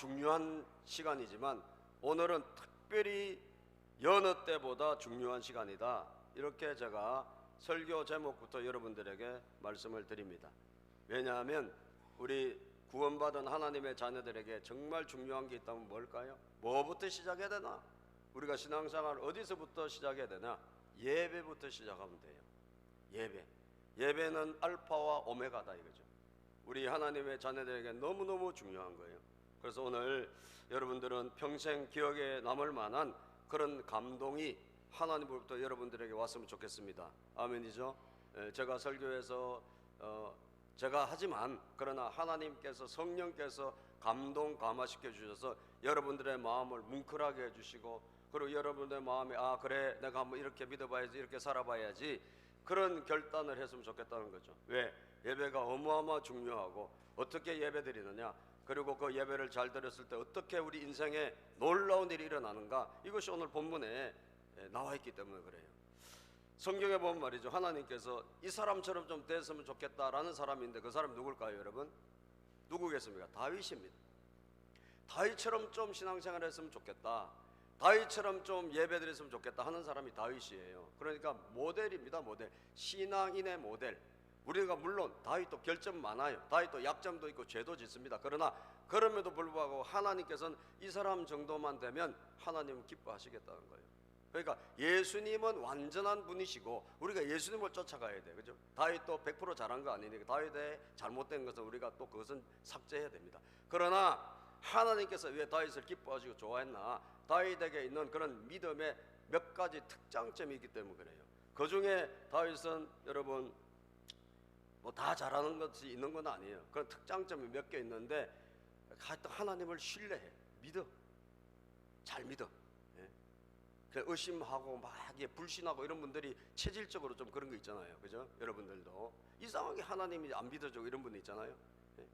중요한 시간이지만 오늘은 특별히 여느 때보다 중요한 시간이다. 이렇게 제가 설교 제목부터 여러분들에게 말씀을 드립니다. 왜냐하면 우리 구원받은 하나님의 자녀들에게 정말 중요한 게 있다면 뭘까요? 뭐부터 시작해야 되나? 우리가 신앙생활 어디서부터 시작해야 되나? 예배부터 시작하면 돼요. 예배는 알파와 오메가다 이거죠. 우리 하나님의 자녀들에게 너무너무 중요한 거예요. 그래서 오늘 여러분들은 평생 기억에 남을 만한 그런 감동이 하나님으로부터 여러분들에게 왔으면 좋겠습니다. 아멘이죠? 제가 설교에서 제가 하지만 그러나 하나님께서 성령께서 감동 감화시켜 주셔서 여러분들의 마음을 뭉클하게 해주시고, 그리고 여러분들의 마음에 그래 내가 한번 이렇게 믿어봐야지, 이렇게 살아봐야지, 그런 결단을 했으면 좋겠다는 거죠. 왜? 예배가 어마어마 중요하고 어떻게 예배 드리느냐, 그리고 그 예배를 잘 드렸을 때 어떻게 우리 인생에 놀라운 일이 일어나는가, 이것이 오늘 본문에 나와 있기 때문에 그래요. 성경에 보면 말이죠, 하나님께서 이 사람처럼 좀 됐으면 좋겠다라는 사람인데 그 사람이 누굴까요 여러분? 누구겠습니까? 다윗입니다. 다윗처럼 좀 신앙생활 했으면 좋겠다, 다윗처럼 좀 예배 드렸으면 좋겠다 하는 사람이 다윗이에요. 그러니까 모델입니다. 모델, 신앙인의 모델. 우리가 물론 다윗도 결점 많아요. 다윗도 약점도 있고 죄도 짓습니다. 그러나 그럼에도 불구하고 하나님께서는 이 사람 정도만 되면 하나님은 기뻐하시겠다는 거예요. 그러니까 예수님은 완전한 분이시고 우리가 예수님을 쫓아가야 돼, 그죠? 다윗도 100% 잘한 거 아니니까 다윗의 잘못된 것은 우리가 또 그것은 삭제해야 됩니다. 그러나 하나님께서 왜 다윗을 기뻐하시고 좋아했나? 다윗에게 있는 그런 믿음의 몇 가지 특장점이 있기 때문에 그래요. 그 중에 다윗은 여러분 뭐 다 잘하는 것이 있는 건 아니에요. 그런 특장점이 몇 개 있는데 하나님을 신뢰해, 믿어, 잘 믿어. 의심하고 막 불신하고 이런 분들이 체질적으로 좀 그런 거 있잖아요, 그죠? 여러분들도 이상하게 하나님이 안 믿어주고 이런 분들 있잖아요.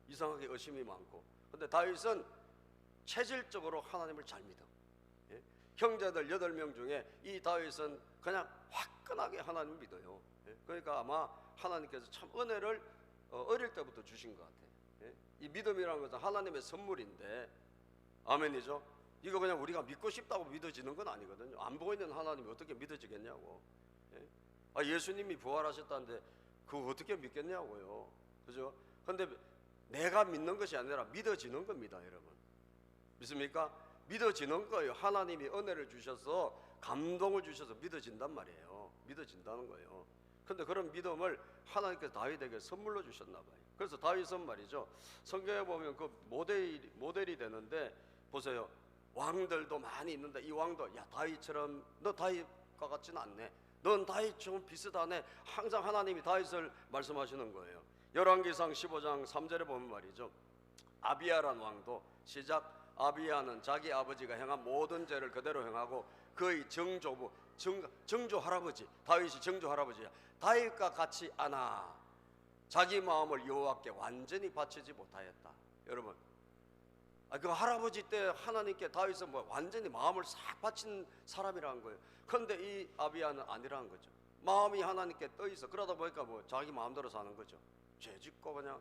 이상하게 의심이 많고. 근데 다윗은 체질적으로 하나님을 잘 믿어. 형제들 8명 중에 이 다윗은 그냥 화끈하게 하나님을 믿어요. 그러니까 아마 하나님께서 참 은혜를 어릴 때부터 주신 것 같아요. 이 믿음이라는 것은 하나님의 선물인데, 아멘이죠? 이거 그냥 우리가 믿고 싶다고 믿어지는 건 아니거든요. 안 보고 있는 하나님이 어떻게 믿어지겠냐고. 예수님이 부활하셨다는데 그거 어떻게 믿겠냐고요, 그죠? 근데 내가 믿는 것이 아니라 믿어지는 겁니다, 여러분. 믿습니까? 믿어지는 거예요. 하나님이 은혜를 주셔서 감동을 주셔서 믿어진단 말이에요. 믿어진다는 거예요. 근데 그런 믿음을 하나님께서 다윗에게 선물로 주셨나 봐요. 그래서 다윗은 말이죠, 성경에 보면 그 모델이 되는데, 보세요, 왕들도 많이 있는데 이 왕도 야 다윗처럼, 너 다윗과 같지는 않네, 넌 다윗처럼 비슷하네, 항상 하나님이 다윗을 말씀하시는 거예요. 열왕기상 15장 3절에 보면 말이죠, 아비야란 왕도 시작, 아비야는 자기 아버지가 행한 모든 죄를 그대로 행하고 그의 정조부, 정조 할아버지, 다윗이 정조 할아버지야, 다윗과 같이 않아 자기 마음을 여호와께 완전히 바치지 못하였다. 여러분, 그 할아버지 때 하나님께 다윗은 뭐 완전히 마음을 싹 바친 사람이라는 거예요. 그런데 이 아비야는 아니라는 거죠. 마음이 하나님께 떠 있어. 그러다 보니까 뭐 자기 마음대로 사는 거죠. 죄 짓고 그냥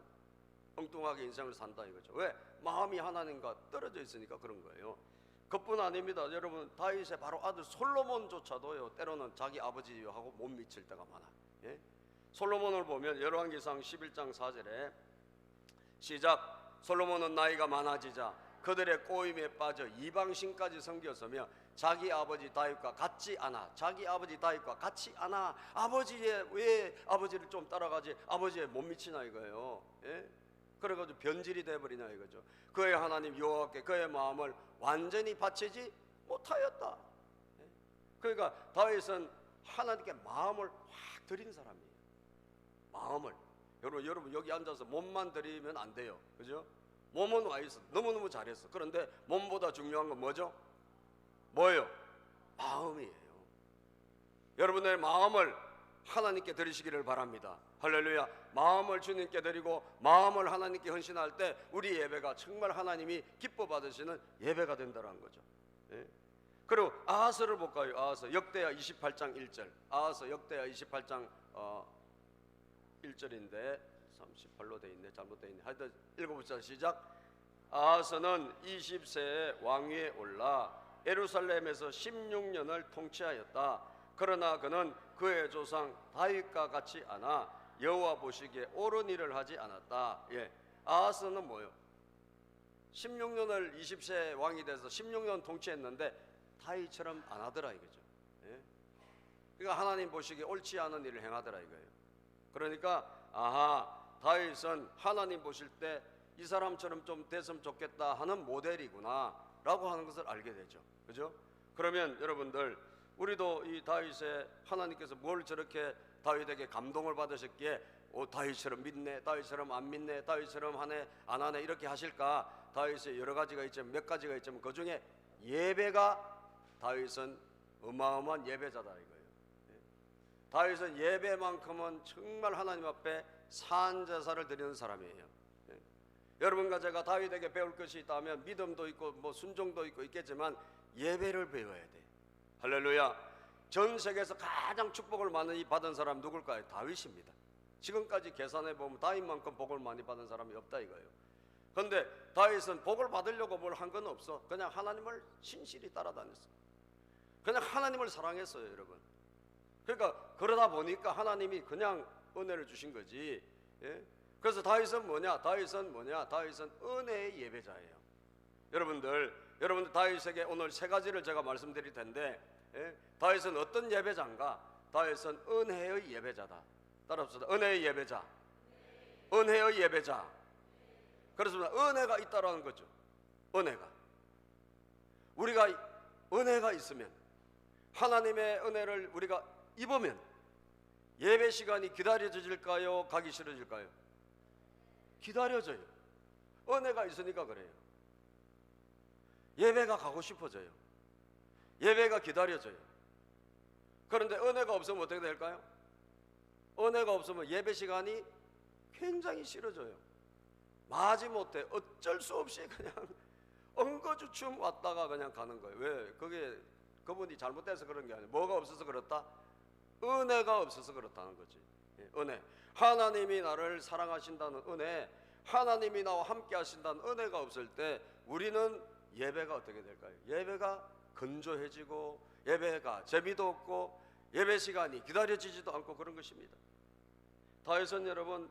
엉뚱하게 인생을 산다 이거죠. 왜? 마음이 하나님과 떨어져 있으니까 그런 거예요. 그뿐 아닙니다. 여러분, 다윗의 바로 아들 솔로몬조차도요, 때로는 자기 아버지하고 못 미칠 때가 많아. 솔로몬을 보면 열왕기상 11장 4절에 시작, 솔로몬은 나이가 많아지자 그들의 꼬임에 빠져 이방신까지 섬겼으며 자기 아버지 다윗과 같지 않아. 자기 아버지 다윗과 같이 않아. 아버지의, 왜 아버지를 좀 따라가지 아버지에 못 미치나 이거예요. 그래가지고 변질이 돼버리나 이거죠. 그의 하나님 여호와께 그의 마음을 완전히 바치지 못하였다. 그러니까 다윗은 하나님께 마음을 확 드린 사람이에요. 마음을. 여러분 여기 앉아서 몸만 드리면 안 돼요, 그죠? 몸은 와 있어, 너무너무 잘했어. 그런데 몸보다 중요한 건 뭐죠? 뭐예요? 마음이에요. 여러분의 마음을 하나님께 드리시기를 바랍니다. 할렐루야. 마음을 주님께 드리고 마음을 하나님께 헌신할 때 우리 예배가 정말 하나님이 기뻐 받으시는 예배가 된다는 거죠. 그리고 아하스를 볼까요? 아하스 역대하 28장 1절. 아하스 역대하 28장 1절인데 38로 돼 있네, 잘못돼 있네. 하여튼 읽어보자. 시작. 아하스는 20세에 왕위에 올라 예루살렘에서 16년을 통치하였다. 그러나 그는 그의 조상 다윗과 같이 않아 여호와 보시기에 옳은 일을 하지 않았다. 아하스는 뭐요? 16년을 20세 왕이 돼서 16년 통치했는데 다윗처럼 안 하더라 이거죠. 그러니까 하나님 보시기에 옳지 않은 일을 행하더라 이거예요. 그러니까 다윗은 하나님 보실 때 이 사람처럼 좀 됐으면 좋겠다 하는 모델이구나 라고 하는 것을 알게 되죠. 그죠? 그러면 여러분들, 우리도 이 다윗의 하나님께서 뭘 저렇게 다윗에게 감동을 받으셨기에 다윗처럼 믿네, 다윗처럼 안 믿네, 다윗처럼 하네 안 하네 이렇게 하실까? 다윗의 여러 가지가 있지만 몇 가지가 있지만 그 중에 예배가, 다윗은 어마어마한 예배자다 이거예요. 다윗은 예배만큼은 정말 하나님 앞에 산제사를 드리는 사람이에요. 여러분과 제가 다윗에게 배울 것이 있다면 믿음도 있고 뭐 순종도 있고 있겠지만 예배를 배워야 돼. 할렐루야. 전 세계에서 가장 축복을 많이 받은 사람 누굴까요? 다윗입니다. 지금까지 계산해 보면 다윗만큼 복을 많이 받은 사람이 없다 이거예요. 그런데 다윗은 복을 받으려고 뭘 한 건 없어. 그냥 하나님을 신실히 따라다녔어. 그냥 하나님을 사랑했어요 여러분. 그러니까 그러다 보니까 하나님이 그냥 은혜를 주신 거지. 그래서 다윗은 뭐냐? 다윗은 은혜의 예배자예요. 여러분들 다윗에게 오늘 세 가지를 제가 말씀드릴 텐데, 다윗은 어떤 예배자인가? 다윗은 은혜의 예배자다. 따라합시다. 은혜의 예배자. 은혜의 예배자. 그렇습니다. 은혜가 있다라는 거죠. 은혜가. 우리가 은혜가 있으면, 하나님의 은혜를 우리가 입으면 예배 시간이 기다려질까요? 가기 싫어질까요? 기다려져요. 은혜가 있으니까 그래요. 예배가 가고 싶어져요. 예배가 기다려져요. 그런데 은혜가 없으면 어떻게 될까요? 은혜가 없으면 예배 시간이 굉장히 싫어져요. 마지못해 어쩔 수 없이 그냥 엉거주춤 왔다가 그냥 가는 거예요. 왜? 그게 그분이 잘못돼서 그런 게 아니에요. 뭐가 없어서 그렇다? 은혜가 없어서 그렇다는 거지. 은혜. 하나님이 나를 사랑하신다는 은혜, 하나님이 나와 함께 하신다는 은혜가 없을 때 우리는 예배가 어떻게 될까요? 예배가 건조해지고 예배가 재미도 없고 예배 시간이 기다려지지도 않고 그런 것입니다. 다윗은 여러분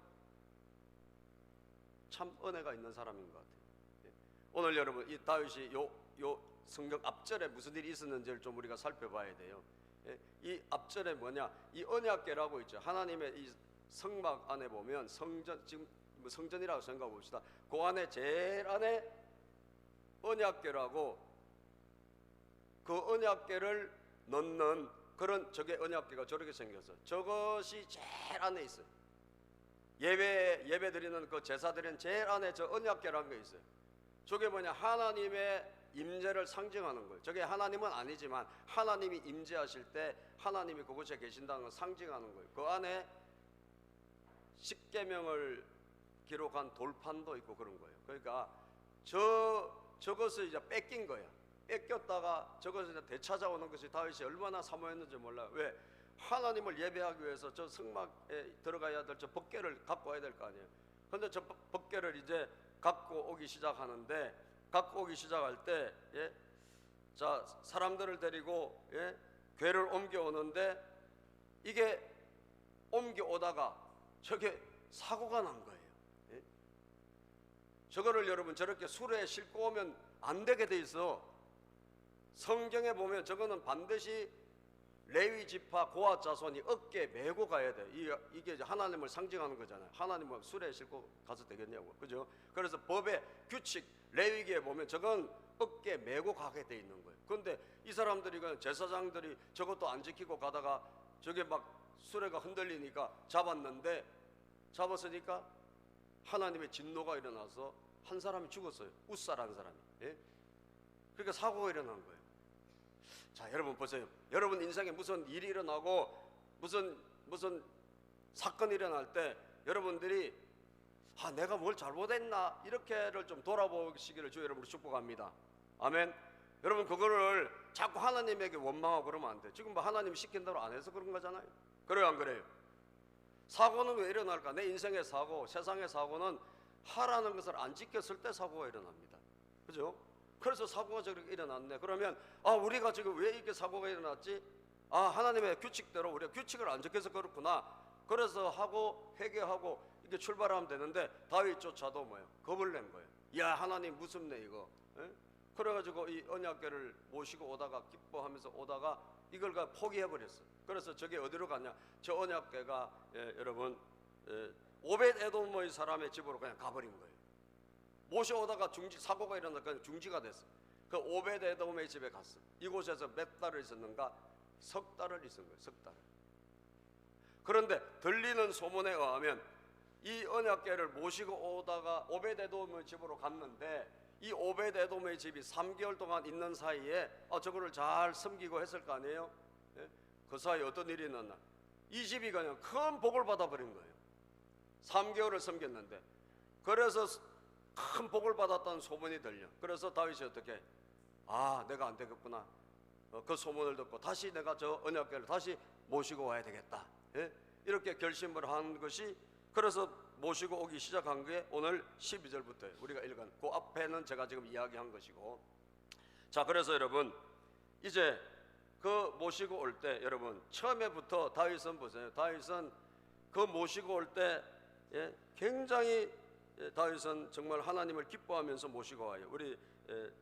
참 은혜가 있는 사람인 것 같아요. 오늘 여러분 이 다윗이 요 성경 앞절에 무슨 일이 있었는지를 좀 우리가 살펴봐야 돼요. 이 앞절에 뭐냐? 이 언약궤라고 있죠. 하나님의 이 성막 안에 보면 성전, 지금 성전이라고 생각해 봅시다. 그 안에 제일 안에 언약궤라고, 그 언약궤를 넣는 그런 저게 언약궤가 저렇게 생겼어. 저것이 제일 안에 있어요. 예배 드리는 그 제사 드리는 제일 안에 저 언약궤라는 게 있어요. 저게 뭐냐? 하나님의 임재를 상징하는 거예요. 저게 하나님은 아니지만 하나님이 임재하실 때 하나님이 그곳에 계신다는 걸 상징하는 거예요. 그 안에 십계명을 기록한 돌판도 있고 그런 거예요. 그러니까 저것을 이제 뺏긴 거야. 뺏겼다가 저것을 이제 되찾아오는 것이 다윗이 얼마나 사모했는지 몰라요. 왜? 하나님을 예배하기 위해서 저 성막에 들어가야 될 저 법궤를 갖고 와야 될 거 아니에요. 그런데 저 법궤를 이제 갖고 오기 시작하는데, 갖고 오기 시작할 때, 자 사람들을 데리고 궤를 옮겨오는데 이게 옮겨오다가 저게 사고가 난 거예요. 저거를 여러분 저렇게 수레에 싣고 오면 안 되게 돼 있어. 성경에 보면 저거는 반드시 레위 지파 고아 자손이 어깨에 메고 가야 돼. 이게 하나님을 상징하는 거잖아요. 하나님을 수레에 싣고 가서 되겠냐고. 그죠? 그래서 법의 규칙 레위기에 보면 저건 어깨에 메고 가게 돼 있는 거예요. 그런데 이 사람들이, 제사장들이 저것도 안 지키고 가다가 저게 막 수레가 흔들리니까 잡았으니까 하나님의 진노가 일어나서 한 사람이 죽었어요. 웃사라는 사람이. 그러니까 사고가 일어난 거예요. 자, 여러분 보세요. 여러분 인생에 무슨 일이 일어나고 무슨 사건이 일어날 때 여러분들이 내가 뭘 잘못했나 이렇게를 좀 돌아보시기를 주 여러분으로 축복합니다. 아멘. 여러분 그거를 자꾸 하나님에게 원망하고 그러면 안 돼. 지금 뭐 하나님이 시킨 대로 안 해서 그런 거잖아요. 그래요 안 그래요? 사고는 왜 일어날까? 내 인생의 사고, 세상의 사고는 하라는 것을 안 지켰을 때 사고가 일어납니다. 그죠? 그래서 사고가 저렇게 일어났네. 그러면 우리가 지금 왜 이렇게 사고가 일어났지? 하나님의 규칙대로 우리가 규칙을 안 지켜서 그렇구나. 그래서 하고 회개하고 이렇게 출발하면 되는데 다윗조차도 뭐예요? 겁을 낸 거예요. 야, 하나님 무섭네 이거. 에? 그래가지고 이 언약궤를 모시고 오다가 기뻐하면서 오다가 이걸 포기해버렸어. 그래서 저게 어디로 갔냐? 저 언약궤가 여러분 오벳 에돔의 사람의 집으로 그냥 가버린 거예요. 모셔오다가 사고가 일어나 그냥 중지가 됐어. 그 오벳 에돔의 집에 갔어. 이곳에서 몇 달을 있었는가? 석 달을 있은 거예요. 석 달. 그런데 들리는 소문에 의하면 이 언약궤를 모시고 오다가 오벳 에돔의 집으로 갔는데 이 오벳 에돔의 집이 3개월 동안 있는 사이에 저거를 잘 섬기고 했을 거 아니에요? 예? 그 사이에 어떤 일이 있었나? 이 집이 그냥 큰 복을 받아버린 거예요. 3개월을 섬겼는데. 그래서 큰 복을 받았다는 소문이 들려. 그래서 다윗이 어떻게? 내가 안 되겠구나. 그 소문을 듣고 다시 내가 저 언약궤를 다시 모시고 와야 되겠다. 예? 이렇게 결심을 한 것이, 그래서 모시고 오기 시작한 게 오늘 12절부터 우리가 읽은 그 앞에는 제가 지금 이야기한 것이고. 자, 그래서 여러분 이제 그 모시고 올 때 여러분 처음에부터 다윗은 보세요. 다윗은 그 모시고 올 때 굉장히 다윗은 정말 하나님을 기뻐하면서 모시고 와요. 우리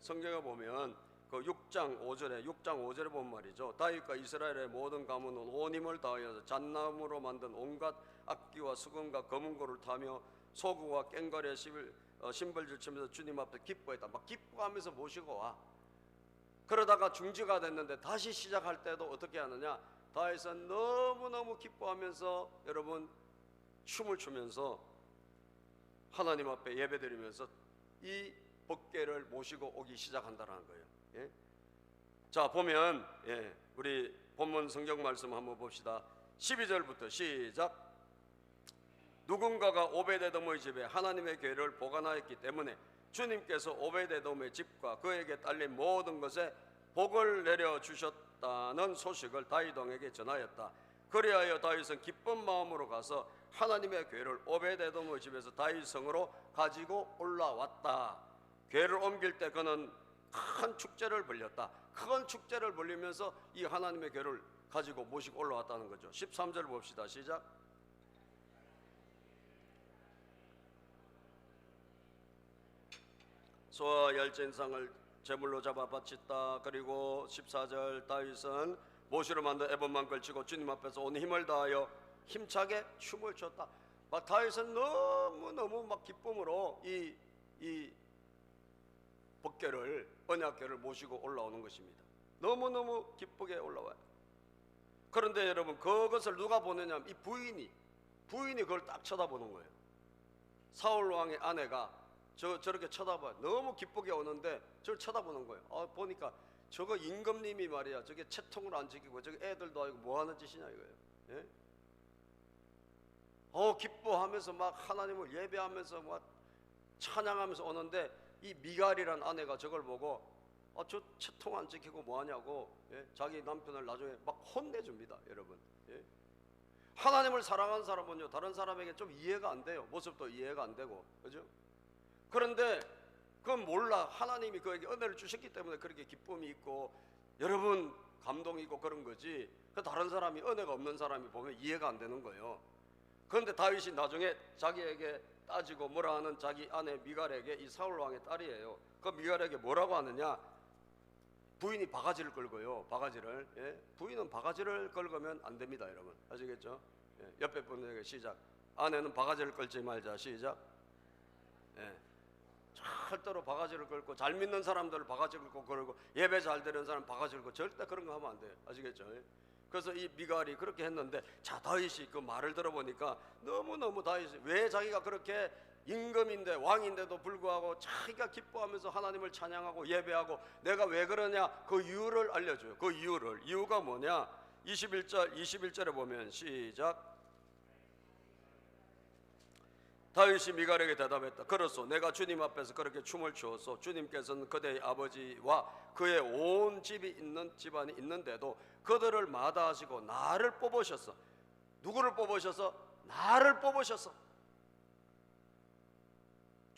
성경에 보면 그 6장 5절에 보면 말이죠. 다윗과 이스라엘의 모든 가문은 온 힘을 다하여서 잣나무로 만든 온갖 악기와 수건과 검은고를 타며 소구와 꽹과리에 심벌질 치면서 주님 앞에 기뻐했다. 막 기뻐하면서 모시고 와. 그러다가 중지가 됐는데 다시 시작할 때도 어떻게 하느냐? 다윗은 너무너무 기뻐하면서 여러분 춤을 추면서 하나님 앞에 예배드리면서 이 법궤를 모시고 오기 시작한다는 거예요. 예? 자, 보면 우리 본문 성경 말씀 한번 봅시다. 12절부터 시작. 누군가가 오벳에돔의 집에 하나님의 궤를 보관하였기 때문에 주님께서 오벳에돔의 집과 그에게 딸린 모든 것에 복을 내려 주셨다는 소식을 다윗 왕에게 전하였다. 그리하여 다윗은 기쁜 마음으로 가서 하나님의 궤를 오벳에돔의 집에서 다윗 성으로 가지고 올라왔다. 궤를 옮길 때 그는 큰 축제를 벌였다. 큰 축제를 벌리면서 이 하나님의 궤를 가지고 모시고 올라왔다는 거죠. 13절 봅시다. 시작. 소와 열전상을 제물로 잡아 바쳤다. 그리고 14절 다윗은 모시로 만든 에봇만 걸치고 주님 앞에서 온 힘을 다하여 힘차게 춤을 췄다. 막 다윗은 너무너무 막 기쁨으로 이 법궤를 언약궤를 모시고 올라오는 것입니다. 너무너무 기쁘게 올라와요. 그런데 여러분 그것을 누가 보느냐? 이 부인이 그걸 딱 쳐다보는 거예요. 사울 왕의 아내가 저렇게 쳐다봐요. 너무 기쁘게 오는데 저를 쳐다보는 거예요. 보니까 저거 임금님이 말이야, 저게 채통을 안 지키고 저게 애들도 아니고 뭐 하는 짓이냐 이거예요. 예? 기뻐하면서 막 하나님을 예배하면서 막 찬양하면서 오는데 이 미갈이란 아내가 저걸 보고 저 채통 안 지키고 뭐 하냐고 자기 남편을 나중에 막 혼내줍니다. 여러분, 하나님을 사랑하는 사람은요 다른 사람에게 좀 이해가 안 돼요. 모습도 이해가 안 되고, 그죠? 그런데 그건 몰라. 하나님이 그에게 은혜를 주셨기 때문에 그렇게 기쁨이 있고 여러분 감동이 있고 그런 거지. 다른 사람이 은혜가 없는 사람이 보면 이해가 안 되는 거예요. 그런데 다윗이 나중에 자기에게 따지고 뭐라 하는 자기 아내 미갈에게, 이 사울 왕의 딸이에요. 그 미갈에게 뭐라고 하느냐? 부인이 바가지를 걸고요. 바가지를. 부인은 바가지를 걸으면 안 됩니다, 여러분. 아시겠죠? 옆에 분에게 시작. 아내는 바가지를 걸지 말자. 시작. 절대로 바가지를 걸고, 잘 믿는 사람들 바가지를 걸고 그러고, 예배 잘 드리는 사람 바가지를 걸고, 절대 그런 거 하면 안 돼요. 아시겠죠? 그래서 이 미갈이 그렇게 했는데, 자, 다윗이 그 말을 들어보니까 너무너무 다윗이 왜 자기가 그렇게 임금인데 왕인데도 불구하고 자기가 기뻐하면서 하나님을 찬양하고 예배하고 내가 왜 그러냐, 그 이유를 알려줘요. 그 이유가 뭐냐? 21절에 보면 시작. 다윗이 미갈에게 대답했다. 그렇소, 내가 주님 앞에서 그렇게 춤을 추었소. 주님께서는 그대의 아버지와 그의 온 집안이 있는데도 그들을 마다하시고 나를 뽑으셨어. 누구를 뽑으셔서? 나를 뽑으셨어.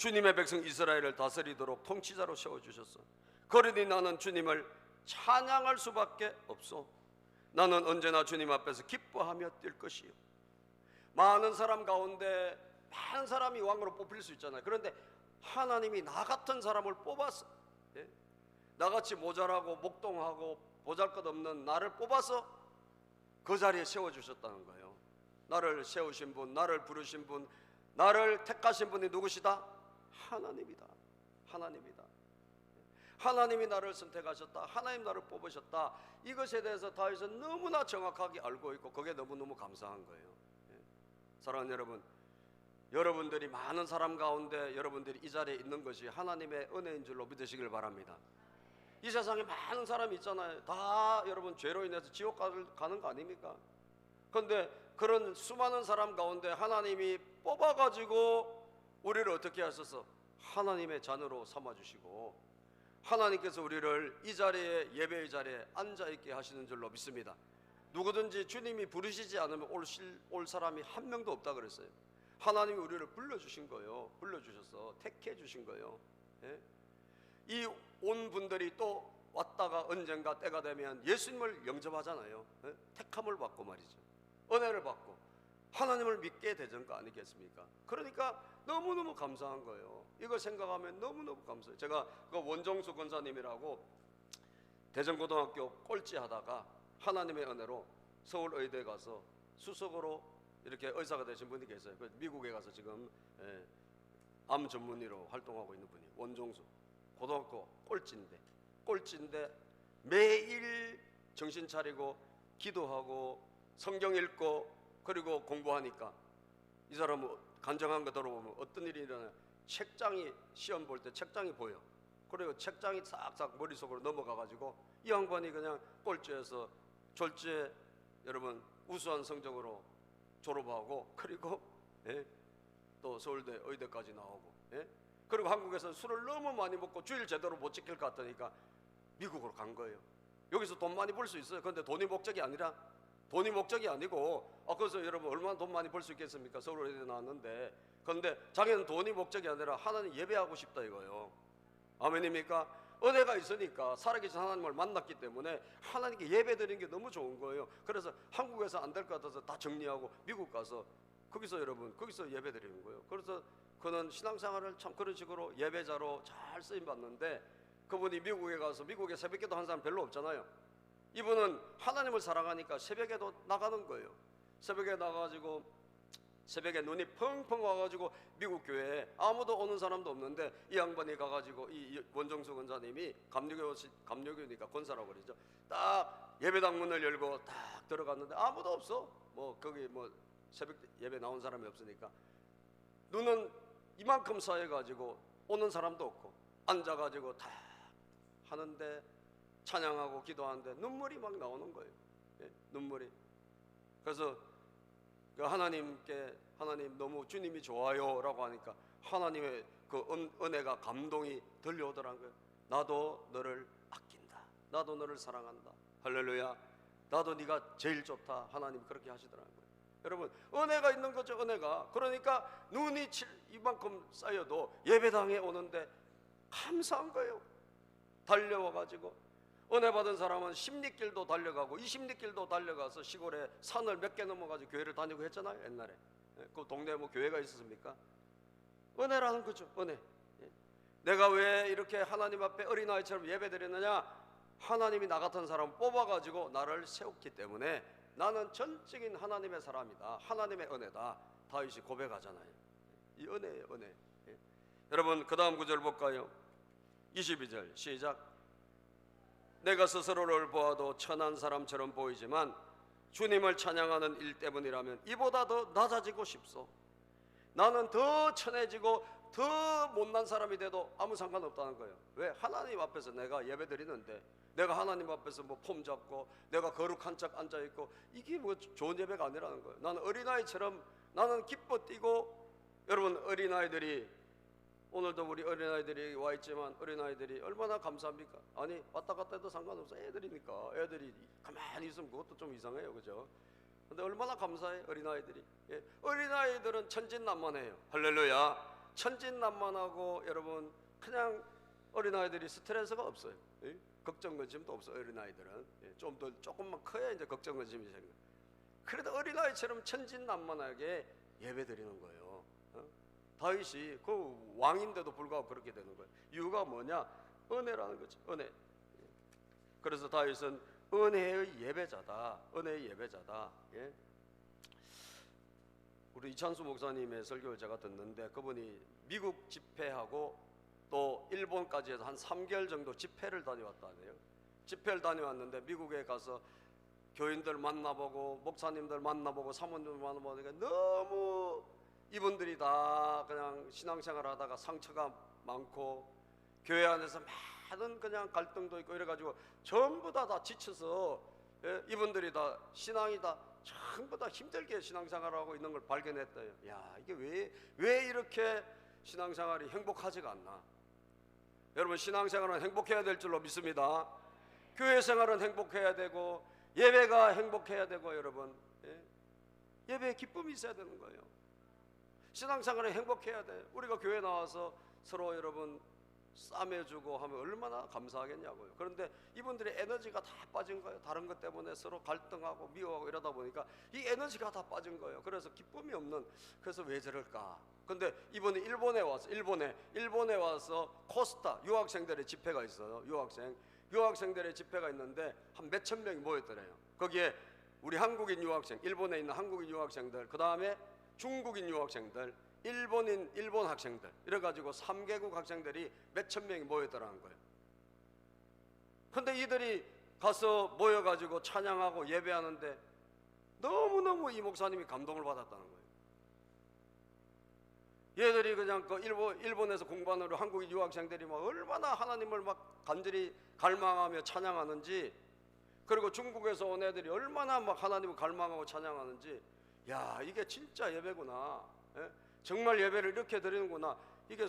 주님의 백성 이스라엘을 다스리도록 통치자로 세워주셨어. 그러니 나는 주님을 찬양할 수밖에 없어. 나는 언제나 주님 앞에서 기뻐하며 뛸 것이요. 많은 사람 가운데 많은 사람이 왕으로 뽑힐 수 있잖아요. 그런데 하나님이 나 같은 사람을 뽑았어. 예? 나같이 모자라고 목동하고 보잘것없는 나를 뽑아서 그 자리에 세워주셨다는 거예요. 나를 세우신 분, 나를 부르신 분, 나를 택하신 분이 누구시다? 하나님이다. 하나님이다. 하나님이 나를 선택하셨다. 하나님 나를 뽑으셨다. 이것에 대해서 다윗은 너무나 정확하게 알고 있고 그게 너무너무 감사한 거예요. 사랑하는 여러분, 여러분들이 많은 사람 가운데 여러분들이 이 자리에 있는 것이 하나님의 은혜인 줄로 믿으시길 바랍니다. 이 세상에 많은 사람이 있잖아요. 다 여러분 죄로 인해서 지옥 가는 거 아닙니까? 그런데 그런 수많은 사람 가운데 하나님이 뽑아가지고 우리를 어떻게 하셔서 하나님의 자녀로 삼아주시고 하나님께서 우리를 이 자리에, 예배의 자리에 앉아있게 하시는 줄로 믿습니다. 누구든지 주님이 부르시지 않으면 올 사람이 한 명도 없다 그랬어요. 하나님이 우리를 불러주신 거예요. 불러주셔서 택해 주신 거예요. 예? 이 온 분들이 또 왔다가 언젠가 때가 되면 예수님을 영접하잖아요. 예? 택함을 받고 말이죠. 은혜를 받고 하나님을 믿게 되는 거 아니겠습니까? 그러니까 너무너무 감사한 거예요. 이거 생각하면 너무너무 감사해요. 제가 그 원정수 권사님이라고 대전고등학교 꼴찌하다가 하나님의 은혜로 서울의대에 가서 수석으로 이렇게 의사가 되신 분이 계세요. 미국에 가서 지금 암 전문의로 활동하고 있는 분이 원정수 고등학교 꼴찌인데 매일 정신 차리고 기도하고 성경 읽고 그리고 공부하니까 이 사람은 간증한 거 들어보면 어떤 일이 일어나요? 책장이 시험 볼 때 책장이 보여. 그리고 책장이 싹싹 머릿속으로 넘어가가지고 이 양반이 그냥 꼴찌에서 졸지에 여러분 우수한 성적으로 졸업하고 그리고 또 서울대 의대까지 나오고 그리고 한국에서 술을 너무 많이 먹고 주일 제대로 못 지킬 것 같으니까 미국으로 간 거예요. 여기서 돈 많이 벌 수 있어요. 그런데 돈이 목적이 아니고 그래서 여러분 얼마나 돈 많이 벌 수 있겠습니까? 서울의대 나왔는데 그런데 자기는 돈이 목적이 아니라 하나님 예배하고 싶다 이거예요. 아멘입니까? 은혜가 있으니까 살아계신 하나님을 만났기 때문에 하나님께 예배 드리는 게 너무 좋은 거예요. 그래서 한국에서 안 될 것 같아서 다 정리하고 미국 가서 거기서 예배 드리는 거예요. 그래서 그는 신앙생활을 참 그런 식으로 예배자로 잘 쓰임 받는데 그분이 미국에 가서 미국에 새벽기도 한 사람 별로 없잖아요. 이분은 하나님을 사랑하니까 새벽에도 나가는 거예요. 새벽에 나가가지고 새벽에 눈이 펑펑 와가지고 미국 교회에 아무도 오는 사람도 없는데 이 양반이 가가지고 이 원정수 권사님이 감리교니까 권사라고 그러죠. 딱 예배당 문을 열고 딱 들어갔는데 아무도 없어. 거기 새벽 예배 나온 사람이 없으니까 눈은 이만큼 쌓여가지고 오는 사람도 없고 앉아가지고 다 하는데 찬양하고 기도하는데 눈물이 막 나오는 거예요. 눈물이. 그래서 하나님께 하나님 너무 주님이 좋아요 라고 하니까 하나님의 그 은혜가 감동이 들려오더라는 거예요. 나도 너를 아낀다. 나도 너를 사랑한다. 할렐루야. 나도 네가 제일 좋다. 하나님 그렇게 하시더라는 거예요. 여러분 은혜가 있는 거죠. 은혜가. 그러니까 눈이 이만큼 쌓여도 예배당에 오는데 감사한 거예요. 달려와가지고 은혜 받은 사람은 10리길도 달려가고 20리길도 달려가서 시골에 산을 몇 개 넘어가지고 교회를 다니고 했잖아요. 옛날에 그 동네에 교회가 있었습니까? 은혜라는 거죠. 은혜. 내가 왜 이렇게 하나님 앞에 어린아이처럼 예배드렸느냐? 하나님이 나 같은 사람 뽑아가지고 나를 세웠기 때문에 나는 전적인 하나님의 사람이다. 하나님의 은혜다. 다윗이 고백하잖아요. 이 은혜예요. 은혜. 여러분 그 다음 구절 볼까요? 22절 시작. 내가 스스로를 보아도 천한 사람처럼 보이지만 주님을 찬양하는 일 때문이라면 이보다 더 낮아지고 싶소. 나는 더 천해지고 더 못난 사람이 돼도 아무 상관없다는 거예요. 왜? 하나님 앞에서 내가 예배 드리는데 내가 하나님 앞에서 폼 잡고 내가 거룩한 척 앉아있고 이게 좋은 예배가 아니라는 거예요. 나는 어린아이처럼 나는 기뻐 뛰고 여러분 어린아이들이 오늘도 우리 어린아이들이 와 있지만 어린아이들이 얼마나 감사합니까? 아니 왔다 갔다 해도 상관없어. 애들이니까. 애들이 가만히 있으면 그것도 좀 이상해요. 그죠? 근데 얼마나 감사해 어린아이들이. 어린아이들은 천진난만해요. 할렐루야. 천진난만하고 여러분 그냥 어린아이들이 스트레스가 없어요. 예? 걱정 근심도 없어요. 어린아이들은 좀 더 조금만 커야 이제 걱정 근심이 생겨. 그래도 어린아이처럼 천진난만하게 예배드리는 거예요. 다윗이 그 왕인데도 불구하고 그렇게 되는 거예요. 이유가 뭐냐? 은혜라는 거죠. 은혜. 그래서 다윗은 은혜의 예배자다. 은혜의 예배자다. 예? 우리 이찬수 목사님의 설교를 제가 듣는데 그분이 미국 집회하고 또 일본까지 해서 한 3개월 정도 집회를 다녀왔다네요. 집회를 다녀왔는데 미국에 가서 교인들 만나보고 목사님들 만나보고 사모님들 만나보니까 너무 이분들이 다 그냥 신앙생활 하다가 상처가 많고 교회 안에서 많은 그냥 갈등도 있고 이래가지고 전부 다 지쳐서 이분들이 다 신앙이 다 전부 다 힘들게 신앙생활하고 있는 걸 발견했대요. 야, 이게 왜 이렇게 신앙생활이 행복하지가 않나? 여러분, 신앙생활은 행복해야 될 줄로 믿습니다. 교회 생활은 행복해야 되고 예배가 행복해야 되고 여러분, 예배에 기쁨이 있어야 되는 거예요. 신앙생활은 행복해야 돼. 우리가 교회 나와서 서로 여러분 싸매주고 하면 얼마나 감사하겠냐고요. 그런데 이분들의 에너지가 다 빠진 거예요. 다른 것 때문에 서로 갈등하고 미워하고 이러다 보니까 이 에너지가 다 빠진 거예요. 그래서 기쁨이 없는. 그래서 왜 저럴까? 근데 이번에 일본에 와서 코스타 유학생들의 집회가 있어요. 유학생들의 집회가 있는데 한 몇천 명이 모였더래요. 거기에 우리 한국인 유학생, 일본에 있는 한국인 유학생들, 그 다음에 중국인 유학생들, 일본 학생들, 이래가지고 3개국 학생들이 몇천 명이 모였더라는 거예요. 근데 이들이 가서 모여가지고 찬양하고 예배하는데 너무너무 이 목사님이 감동을 받았다는 거예요. 얘들이 그냥 그 일본에서 공부하는 한국인 유학생들이 막 얼마나 하나님을 막 간절히 갈망하며 찬양하는지, 그리고 중국에서 온 애들이 얼마나 막 하나님을 갈망하고 찬양하는지, 야, 이게 진짜 예배구나. 예? 정말 예배를 이렇게 드리는구나. 이게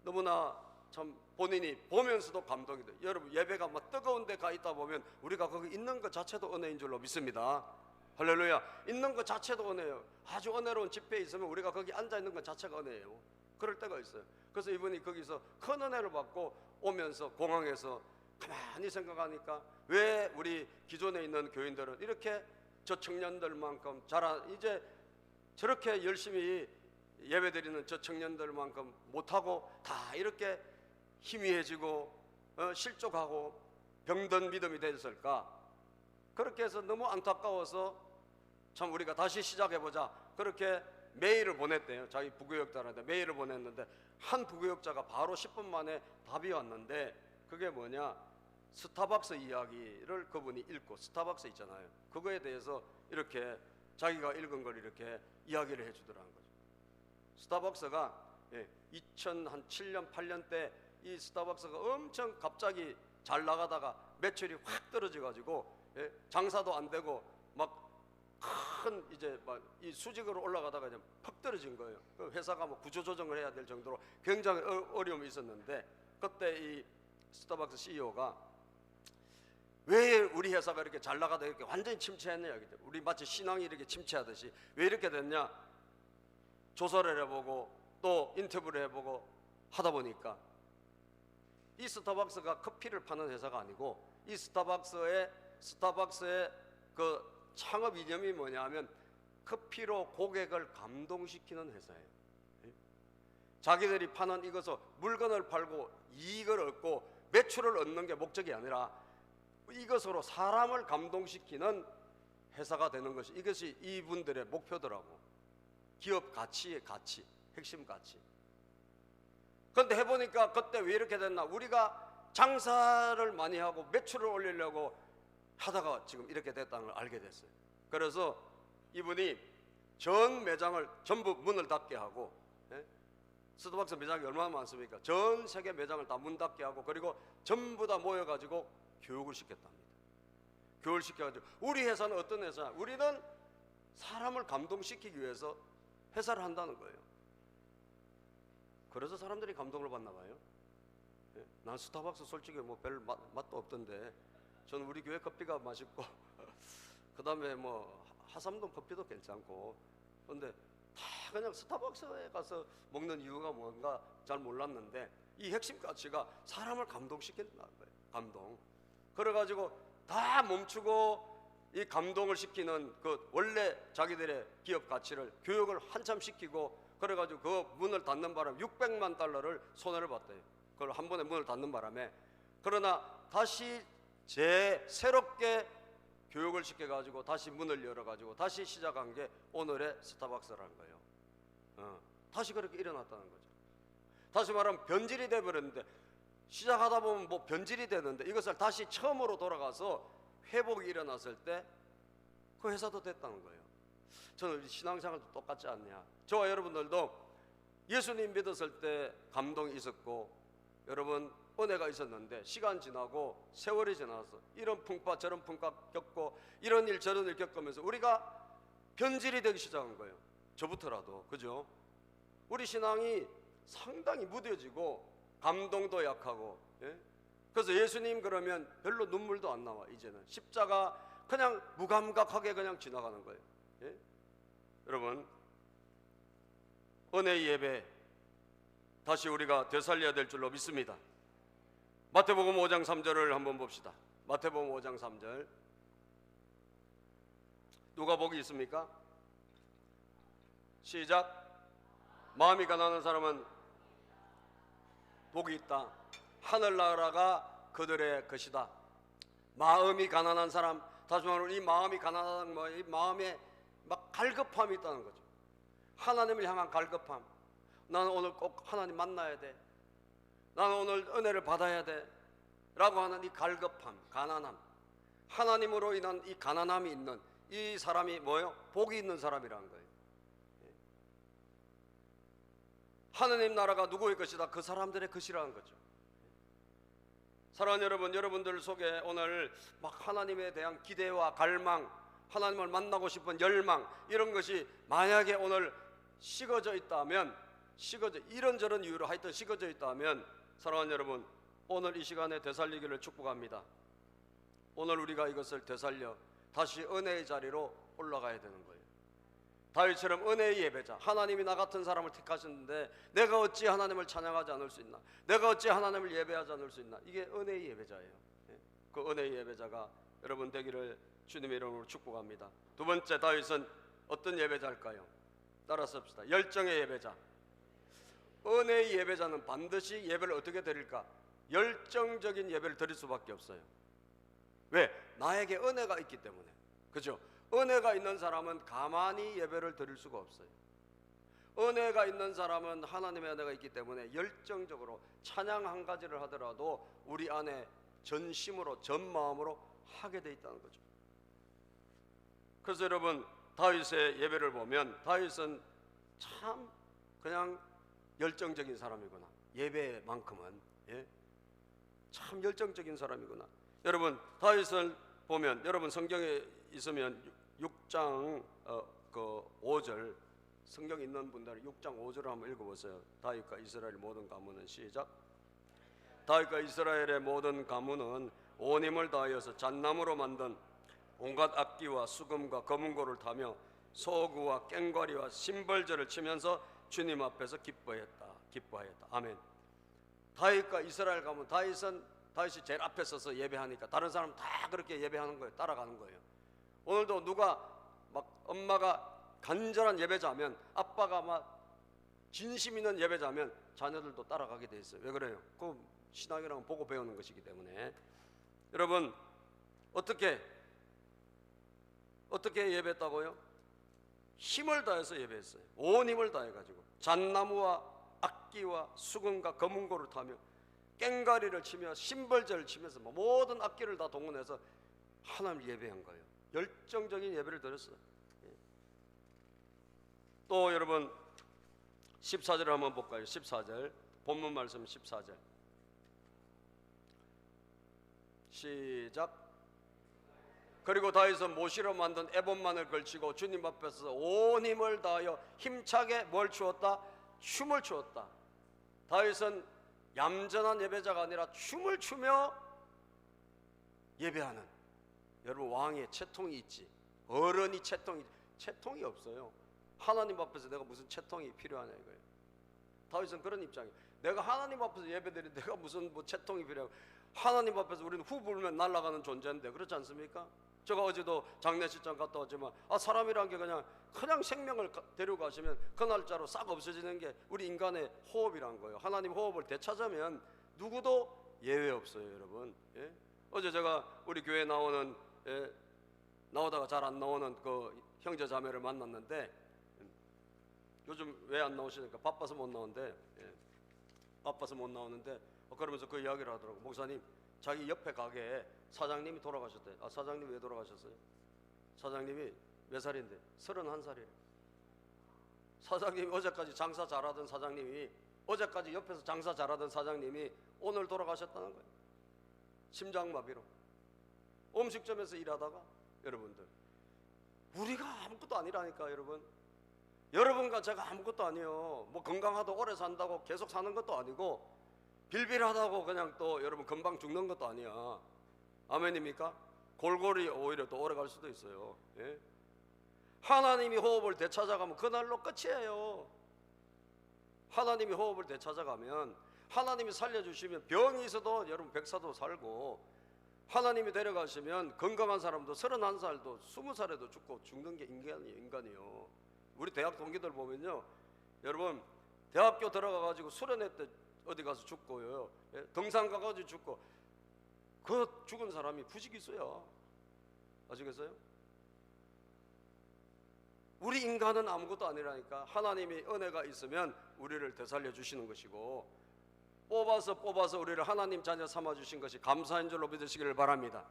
너무나 참 본인이 보면서도 감동이 돼요. 여러분, 예배가 막 뜨거운 데 가 있다 보면 우리가 거기 있는 것 자체도 은혜인 줄로 믿습니다. 할렐루야. 있는 것 자체도 은혜예요. 아주 은혜로운 집회에 있으면 우리가 거기 앉아 있는 것 자체가 은혜예요. 그럴 때가 있어요. 그래서 이분이 거기서 큰 은혜를 받고 오면서 공항에서 가만히 생각하니까 왜 우리 기존에 있는 교인들은 이렇게 저 청년들만큼 이제 저렇게 열심히 예배드리는 저 청년들만큼 못하고 다 이렇게 희미해지고 실족하고 병든 믿음이 됐을까? 그렇게 해서 너무 안타까워서 참 우리가 다시 시작해보자, 그렇게 메일을 보냈대요. 자기 부교역자한테 메일을 보냈는데 한 부교역자가 바로 10분 만에 답이 왔는데, 그게 뭐냐, 스타벅스 이야기를 그분이 읽고, 스타벅스 있잖아요, 그거에 대해서 이렇게 자기가 읽은 걸 이렇게 이야기를 해주더라는 거죠. 스타벅스가 2007년 8년 때 이 스타벅스가 엄청 갑자기 잘 나가다가 매출이 확 떨어져가지고 장사도 안 되고 막 큰 이제 막 이 수직으로 올라가다가 이제 퍽 떨어진 거예요. 그 회사가 뭐 구조조정을 해야 될 정도로 굉장히 어려움이 있었는데, 그때 이 스타벅스 CEO가 왜 우리 회사가 이렇게 잘 나가다 이렇게 완전히 침체했냐, 우리 마치 신앙이 이렇게 침체하듯이 왜 이렇게 됐냐, 조사를 해보고 또 인터뷰를 해보고 하다 보니까 이 스타벅스가 커피를 파는 회사가 아니고, 이 스타벅스의 그 창업 이념이 뭐냐 하면 커피로 고객을 감동시키는 회사예요. 자기들이 파는 이것을 물건을 팔고 이익을 얻고 매출을 얻는 게 목적이 아니라 이것으로 사람을 감동시키는 회사가 되는 것이, 이것이 이분들의 목표더라고. 기업 가치의 가치, 핵심 가치. 그런데 해보니까 그때 왜 이렇게 됐나, 우리가 장사를 많이 하고 매출을 올리려고 하다가 지금 이렇게 됐다는 걸 알게 됐어요. 그래서 이분이 전 매장을 전부 문을 닫게 하고, 스타벅스 매장이 얼마나 많습니까? 전 세계 매장을 다 문 닫게 하고, 그리고 전부 다 모여가지고 교육을 시켰답니다. 교육을 시켜가지고, 우리 회사는 어떤 회사냐, 우리는 사람을 감동시키기 위해서 회사를 한다는 거예요. 그래서 사람들이 감동을 받나 봐요. 난 스타벅스 솔직히 뭐 별 맛도 없던데, 저는 우리 교회 커피가 맛있고 그 다음에 뭐 하삼동 커피도 괜찮고, 그런데 다 그냥 스타벅스에 가서 먹는 이유가 뭔가 잘 몰랐는데 이 핵심 가치가 사람을 감동시킨다는 거예요. 감동. 그래가지고 다 멈추고 이 감동을 시키는 그 원래 자기들의 기업 가치를 교육을 한참 시키고 그래가지고 그 문을 닫는 바람에 600만 달러를 손해를 봤대요. 그걸 한 번에 문을 닫는 바람에. 그러나 다시 새롭게 교육을 시켜가지고 다시 문을 열어가지고 다시 시작한 게 오늘의 스타벅스라는 거예요. 다시 그렇게 일어났다는 거죠. 다시 말하면 변질이 돼버렸는데 시작하다 보면 뭐 변질이 되는데 이것을 다시 처음으로 돌아가서 회복이 일어났을 때 그 회사도 됐다는 거예요. 저는 신앙생활도 똑같지 않냐. 저와 여러분들도 예수님 믿었을 때 감동이 있었고 여러분 은혜가 있었는데 시간 지나고 세월이 지나서 이런 풍파 저런 풍파 겪고 이런 일 저런 일 겪으면서 우리가 변질이 되기 시작한 거예요. 저부터라도. 그죠? 우리 신앙이 상당히 무뎌지고 감동도 약하고, 예? 그래서 예수님 그러면 별로 눈물도 안 나와. 이제는 십자가 그냥 무감각하게 그냥 지나가는 거예요. 예? 여러분 은혜의 예배 다시 우리가 되살려야 될 줄로 믿습니다. 마태복음 5장 3절을 한번 봅시다. 마태복음 5장 3절. 누가 복이 있습니까? 시작. 마음이 가난한 사람은 복이 있다. 하늘나라가 그들의 것이다. 마음이 가난한 사람, 다시 말하면 이 마음이 가난한 이 마음에 막 갈급함이 있다는 거죠. 하나님을 향한 갈급함. 나는 오늘 꼭 하나님 만나야 돼. 나는 오늘 은혜를 받아야 돼. 라고 하는 이 갈급함, 가난함. 하나님으로 인한 이 가난함이 있는 이 사람이 뭐예요? 복이 있는 사람이라는 거예요. 하느님 나라가 누구의 것이다? 그 사람들의 것이라는 거죠. 사랑하는 여러분, 여러분들 속에 오늘 막 하나님에 대한 기대와 갈망, 하나님을 만나고 싶은 열망, 이런 것이 만약에 오늘 식어져 있다면, 이런저런 이유로 하여튼 식어져 있다면, 사랑하는 여러분, 오늘 이 시간에 되살리기를 축복합니다. 오늘 우리가 이것을 되살려 다시 은혜의 자리로 올라가야 되는 거예요. 다윗처럼 은혜의 예배자, 하나님이 나 같은 사람을 택하셨는데 내가 어찌 하나님을 찬양하지 않을 수 있나? 내가 어찌 하나님을 예배하지 않을 수 있나? 이게 은혜의 예배자예요. 그 은혜의 예배자가 여러분 되기를 주님의 이름으로 축복합니다. 두 번째, 다윗은 어떤 예배자일까요? 따라서 봅시다. 열정의 예배자. 은혜의 예배자는 반드시 예배를 어떻게 드릴까? 열정적인 예배를 드릴 수밖에 없어요. 왜? 나에게 은혜가 있기 때문에. 그죠? 은혜가 있는 사람은 가만히 예배를 드릴 수가 없어요. 은혜가 있는 사람은 하나님의 은혜가 있기 때문에 열정적으로 찬양 한 가지를 하더라도 우리 안에 전심으로 전마음으로 하게 돼 있다는 거죠. 그래서 여러분 다윗의 예배를 보면 다윗은 참 그냥 열정적인 사람이구나. 예배만큼은 참 열정적인 사람이구나. 여러분 다윗을 보면 여러분 성경에 있으면 6장 5절 성경 있는 분들 6장 5절을 한번 읽어보세요. 다윗과 이스라엘 모든 가문은 시작. 다윗과 이스라엘의 모든 가문은 온 힘을 다하여서 잣나무로 만든 온갖 악기와 수금과 검은고를 타며 소구와 꽹과리와 심벌전을 치면서 주님 앞에서 기뻐했다. 아멘. 다윗과 이스라엘 가문, 다윗이 제일 앞에 서서 예배하니까 다른 사람 다 그렇게 예배하는 거예요. 따라가는 거예요. 오늘도 누가 막 엄마가 간절한 예배자면, 아빠가 막 진심 있는 예배자면 자녀들도 따라가게 돼 있어요. 왜 그래요? 그 신앙이란 보고 배우는 것이기 때문에. 여러분 어떻게 예배했다고요? 힘을 다해서 예배했어요. 온 힘을 다해가지고 잣나무와 악기와 수금과 검은고를 타며 꽹과리를 치며 심벌전을 치면서 모든 악기를 다 동원해서 하나님을 예배한 거예요. 열정적인 예배를 드렸어요. 또 여러분 14절을 한번 볼까요? 14절 본문 말씀 14절 시작. 그리고 다윗은 모시로 만든 에봇만을 걸치고 주님 앞에서 온 힘을 다하여 힘차게 뭘 추었다? 춤을 추었다. 다윗은 얌전한 예배자가 아니라 춤을 추며 예배하는, 여러분 왕의 채통이 있지. 어른이 채통이 없어요. 하나님 앞에서 내가 무슨 채통이 필요하냐 이거예요. 다윗은 그런 입장이에요. 내가 하나님 앞에서 예배드리는데 내가 무슨 뭐 채통이 필요하고, 하나님 앞에서 우리는 후 불면 날아가는 존재인데, 그렇지 않습니까? 제가 어제도 장례식장 갔다 왔지만 사람이란 게 그냥 생명을 데려가시면 그 날짜로 싹 없어지는 게 우리 인간의 호흡이란 거예요. 하나님 호흡을 되찾으면 누구도 예외 없어요, 여러분. 예? 어제 제가 우리 교회 나오는 나오다가 잘 안 나오는 그 형제 자매를 만났는데, 요즘 왜 안 나오시니까 바빠서 못 나오는데, 바빠서 못 나오는데 그러면서 그 이야기를 하더라고. 목사님, 자기 옆에 가게에 사장님이 돌아가셨대. 아, 사장님 왜 돌아가셨어요? 사장님이 몇 살인데? 31살이래. 사장님이 어제까지 장사 잘하던 사장님이, 어제까지 옆에서 장사 잘하던 사장님이 오늘 돌아가셨다는 거예요. 심장마비로. 음식점에서 일하다가, 여러분들, 우리가 아무것도 아니라니까. 여러분과 제가 아무것도 아니에요. 뭐 건강하고 오래 산다고 계속 사는 것도 아니고, 빌빌하다고 그냥 또 여러분 금방 죽는 것도 아니야. 아멘입니까? 골골이 오히려 더 오래 갈 수도 있어요. 예? 하나님이 호흡을 되찾아가면 그날로 끝이에요. 하나님이 호흡을 되찾아가면, 하나님이 살려주시면 병이 있어도 여러분 백사도 살고, 하나님이 데려가시면 건강한 사람도 31살도 20살에도 죽고, 죽는 게 인간이에요. 우리 대학 동기들 보면요, 여러분 대학교 들어가가지고 수련회 때 어디 가서 죽고요, 등산 가가지고 죽고, 그 죽은 사람이 부지기수야. 아시겠어요? 우리 인간은 아무것도 아니라니까. 하나님이 은혜가 있으면 우리를 되살려 주시는 것이고, 뽑아서 우리를 하나님 자녀 삼아 주신 것이 감사한 줄로 믿으시기를 바랍니다.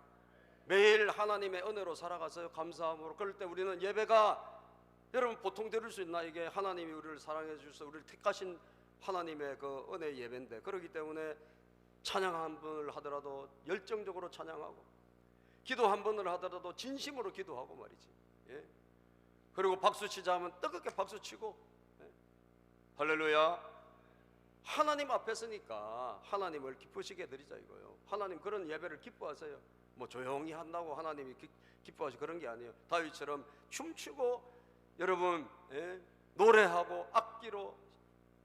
매일 하나님의 은혜로 살아가서요, 감사함으로. 그럴 때 우리는 예배가, 여러분 보통 드릴 수 있나? 이게 하나님이 우리를 사랑해 주셔서 우리를 택하신 하나님의 그 은혜의 예배인데, 그렇기 때문에 찬양 한 번을 하더라도 열정적으로 찬양하고, 기도 한 번을 하더라도 진심으로 기도하고 말이지. 예? 그리고 박수 치자 하면 뜨겁게 박수 치고, 예? 할렐루야. 하나님 앞에 서니까 하나님을 기쁘시게 드리자 이거예요. 하나님 그런 예배를 기뻐하세요. 뭐 조용히 한다고 하나님이 기뻐하시 그런 게 아니에요. 다윗처럼 춤추고, 여러분, 예? 노래하고 악기로,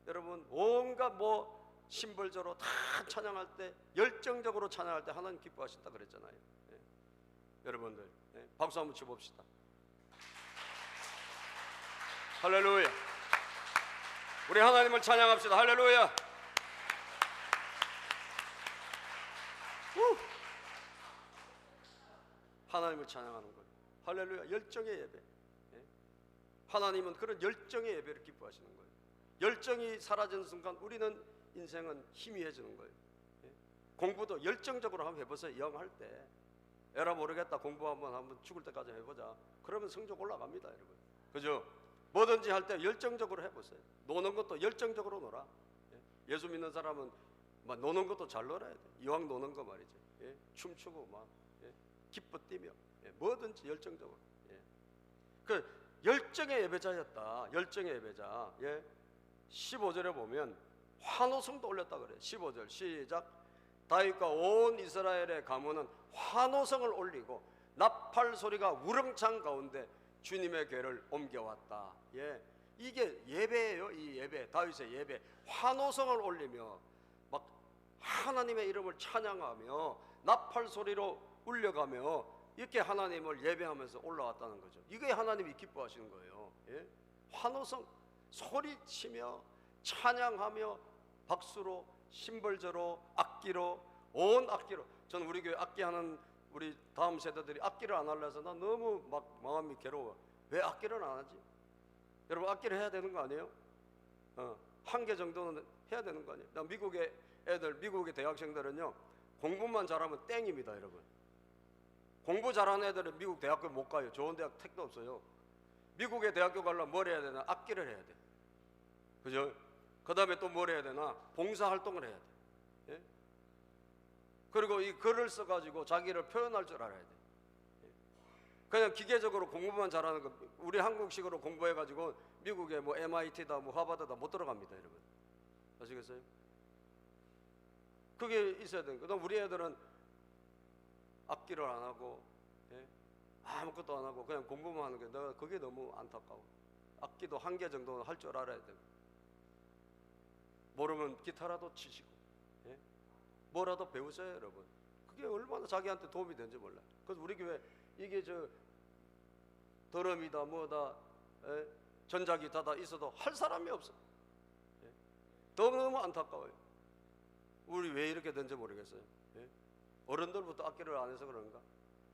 여러분 온갖 뭐 심벌저로 다 찬양할 때, 열정적으로 찬양할 때 하나님 기뻐하신다 그랬잖아요. 예? 여러분들, 예? 박수 한번 쳐봅시다. 할렐루야. 우리 하나님을 찬양합시다. 할렐루야. 하나님을 찬양하는 거예요. 할렐루야. 열정의 예배. 예? 하나님은 그런 열정의 예배를 기뻐하시는 거예요. 열정이 사라지는 순간 우리는 인생은 희미해지는 거예요. 예? 공부도 열정적으로 한번 해보세요. 영 할 때 에라 모르겠다, 공부 한번 죽을 때까지 해보자. 그러면 성적 올라갑니다, 여러분. 그죠? 뭐든지 할 때 열정적으로 해보세요. 노는 것도 열정적으로 놀아. 예? 예수 믿는 사람은 막 노는 것도 잘 놀아야 돼. 이왕 노는 거 말이지. 예? 춤추고 막, 예? 기뻐 뛰며, 예? 뭐든지 열정적으로. 예? 그 열정의 예배자였다. 열정의 예배자. 예? 15절에 보면 환호성도 올렸다 그래요. 15절 시작. 다윗과 온 이스라엘의 가문은 환호성을 올리고 나팔 소리가 우렁찬 가운데 주님의 궤를 옮겨왔다. 예, 이게 예배예요. 이 예배, 다윗의 예배. 환호성을 올리며 막 하나님의 이름을 찬양하며 나팔 소리로 울려가며 이렇게 하나님을 예배하면서 올라왔다는 거죠. 이게 하나님이 기뻐하시는 거예요. 예? 환호성, 소리치며 찬양하며 박수로, 심벌저로, 악기로, 온 악기로. 저는 우리 교회 악기하는 우리 다음 세대들이 악기를 안 하려 해서 나 너무 막 마음이 괴로워. 왜 악기를 안 하지? 여러분 악기를 해야 되는 거 아니에요? 한 개 정도는 해야 되는 거 아니에요? 나 미국의 애들, 미국의 대학생들은요, 공부만 잘하면 땡입니다, 여러분. 공부 잘하는 애들은 미국 대학교 못 가요. 좋은 대학 택도 없어요. 미국의 대학교 가려면 뭘 해야 되나? 악기를 해야 돼. 그죠? 그 다음에 또 뭘 해야 되나? 봉사활동을 해야 돼. 예? 그리고 이 글을 써가지고 자기를 표현할 줄 알아야 돼. 예? 그냥 기계적으로 공부만 잘하는 거, 우리 한국식으로 공부해가지고 미국의 뭐 MIT다 뭐 하버드다 못 들어갑니다, 여러분. 아시겠어요? 그게 있어야 되는 거예요. 우리 애들은 악기를 안 하고, 예? 아무것도 안 하고 그냥 공부만 하는 게, 내가 그게 너무 안타까워. 악기를 기도 한 개 정도는 할 줄 알아야 돼요. 모르면 기타라도 치시고, 예? 뭐라도 배우세요, 여러분. 그게 얼마나 자기한테 도움이 되는지 몰라요. 그래서 우리 교회 이게 드럼이다 뭐다, 예? 전자기타다 있어도 할 사람이 없어. 예? 너무 안타까워요. 우리 왜 이렇게 된지 모르겠어요. 예? 어른들부터 악기를 안 해서 그런가?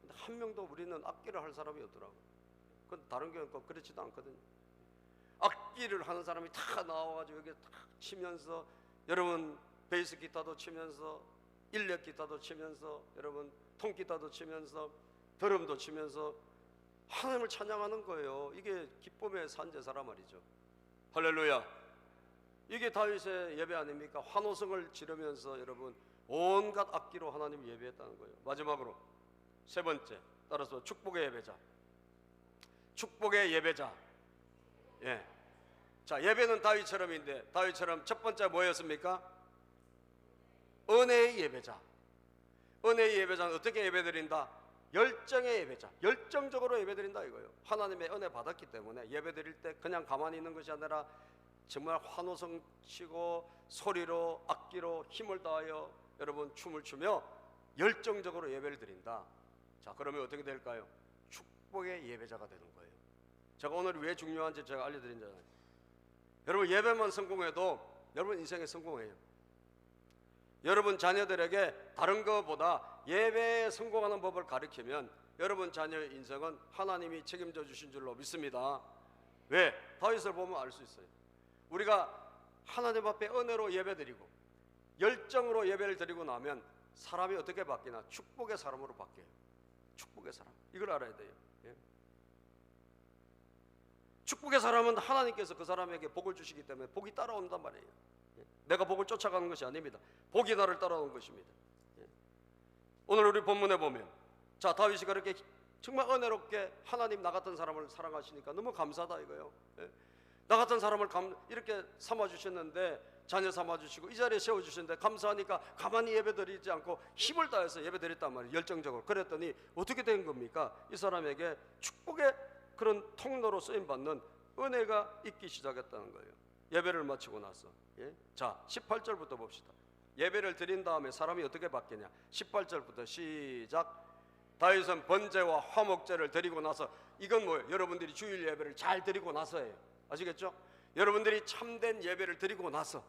근데 한 명도 우리는 악기를 할 사람이 없더라고요. 근데 다른 교회는 꼭 그렇지도 않거든요. 악기를 하는 사람이 다 나와가지고 여기 다 치면서, 여러분 베이스 기타도 치면서, 일렉 기타도 치면서, 여러분 통기타도 치면서, 드럼도 치면서 하나님을 찬양하는 거예요. 이게 기쁨의 산제사라 말이죠. 할렐루야. 이게 다윗의 예배 아닙니까? 환호성을 지르면서 여러분 온갖 악기로 하나님 예배했다는 거예요. 마지막으로 세 번째, 따라서 축복의 예배자. 축복의 예배자. 예. 자, 예배는 다윗처럼인데, 다윗처럼 첫 번째 뭐였습니까? 은혜의 예배자. 은혜의 예배자는 어떻게 예배드린다? 열정의 예배자. 열정적으로 예배드린다 이거예요. 하나님의 은혜 받았기 때문에 예배드릴 때 그냥 가만히 있는 것이 아니라 정말 환호성 치고 소리로 악기로 힘을 다하여 여러분 춤을 추며 열정적으로 예배를 드린다. 자, 그러면 어떻게 될까요? 축복의 예배자가 되는 거예요. 제가 오늘 왜 중요한지 제가 알려드린잖아요. 여러분 예배만 성공해도 여러분 인생에 성공해요. 여러분 자녀들에게 다른 것보다 예배에 성공하는 법을 가르치면 여러분 자녀의 인생은 하나님이 책임져 주신 줄로 믿습니다. 왜? 다윗을 보면 알 수 있어요. 우리가 하나님 앞에 은혜로 예배드리고 열정으로 예배를 드리고 나면 사람이 어떻게 바뀌나? 축복의 사람으로 바뀌어요. 축복의 사람. 이걸 알아야 돼요. 예? 축복의 사람은 하나님께서 그 사람에게 복을 주시기 때문에 복이 따라온단 말이에요. 예? 내가 복을 쫓아가는 것이 아닙니다. 복이 나를 따라오는 것입니다. 예? 오늘 우리 본문에 보면, 자, 다윗이 그렇게 정말 은혜롭게 하나님 나 같은 사람을 사랑하시니까 너무 감사하다 이거예요. 예? 나 같은 사람을 이렇게 삼아주셨는데, 자녀 삼아주시고 이 자리에 세워주셨는데 감사하니까 가만히 예배드리지 않고 힘을 다해서 예배드렸단 말이에요. 열정적으로. 그랬더니 어떻게 된 겁니까? 이 사람에게 축복의 그런 통로로 쓰임받는 은혜가 있기 시작했다는 거예요. 예배를 마치고 나서. 예? 자, 18절부터 봅시다. 예배를 드린 다음에 사람이 어떻게 바뀌냐? 18절부터 시작. 다윗은 번제와 화목제를 드리고 나서, 이건 뭐예요? 여러분들이 주일 예배를 잘 드리고 나서예요. 아시겠죠? 여러분들이 참된 예배를 드리고 나서,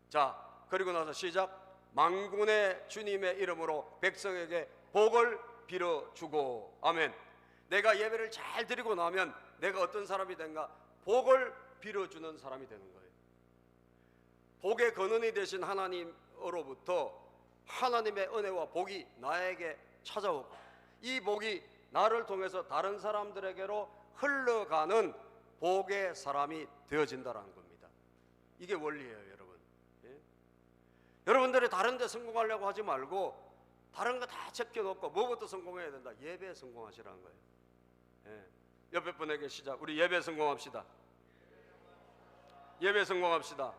자, 그리고 나서 시작. 만군의 주님의 이름으로 백성에게 복을 빌어주고. 아멘. 내가 예배를 잘 드리고 나면 내가 어떤 사람이 된가? 복을 빌어주는 사람이 되는 거예요. 복의 근원이 되신 하나님으로부터 하나님의 은혜와 복이 나에게 찾아오고, 이 복이 나를 통해서 다른 사람들에게로 흘러가는 복의 사람이 되어진다는 겁니다. 이게 원리예요, 여러분. 예? 여러분들이 다른 데 성공하려고 하지 말고 다른 거 다 제껴놓고 뭐부터 성공해야 된다? 예배에 성공하시라는 거예요. 예. 옆에 분에게 시작. 우리 예배 성공합시다. 예배 성공합시다.